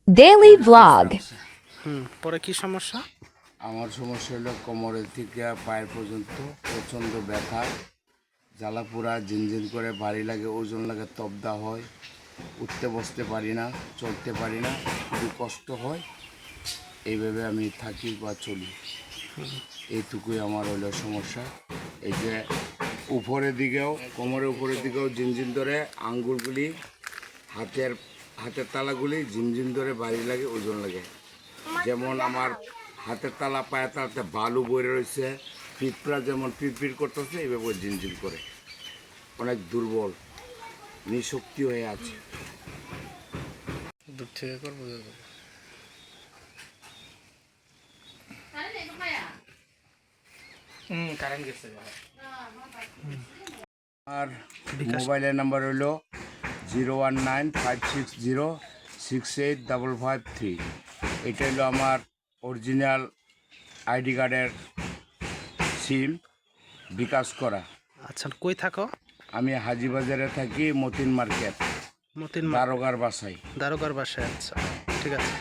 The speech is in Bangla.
Daily vlog. পরে কি সমস্যা? আমার সমস্যা হলো কোমরের থেকে পায়ের পর্যন্ত প্রচণ্ড ব্যথা, জ্বালাপোড়া, ঝিনঝিন করে ভারী লাগে, ওজন লাগে, তবদা হয়, উঠতে বসতে পারি না, চলতে পারি না, খুবই কষ্ট হয়। এইভাবে আমি থাকি বা চলি, এইটুকুই আমার হলো সমস্যা। এই যে উপরের দিকেও, কোমরের উপরের দিকেও ঝিনঝিন ধরে, আঙ্গুলগুলি, হাতের তালাগুলি ঝিনঝিন ধরে ভারী লাগে, ওজন লাগে। যেমন আমার হাতের তালা, পায়ের তালাতে বালু বয়ে রয়েছে, পিঁপড়া যেমন পিড়পিড় করতেছে, এইভাবে ঝিনঝিন করে, অনেক দুর্বল, নিঃশক্তি হয়ে আছে। দূর থেকে করবো। কারেন্ট গেছে। আর মোবাইলের নাম্বার হলো 01956068553। এটা হলো আমার অরিজিনাল আইডি কার্ডের সিম, বিকাশ করা। আচ্ছা, কই থাকো? আমি হাজিবাজারে থাকি, মতিন মার্কেট, মতিন দারোগার বাসায়। দারোগার বাসায়। আচ্ছা, ঠিক আছে।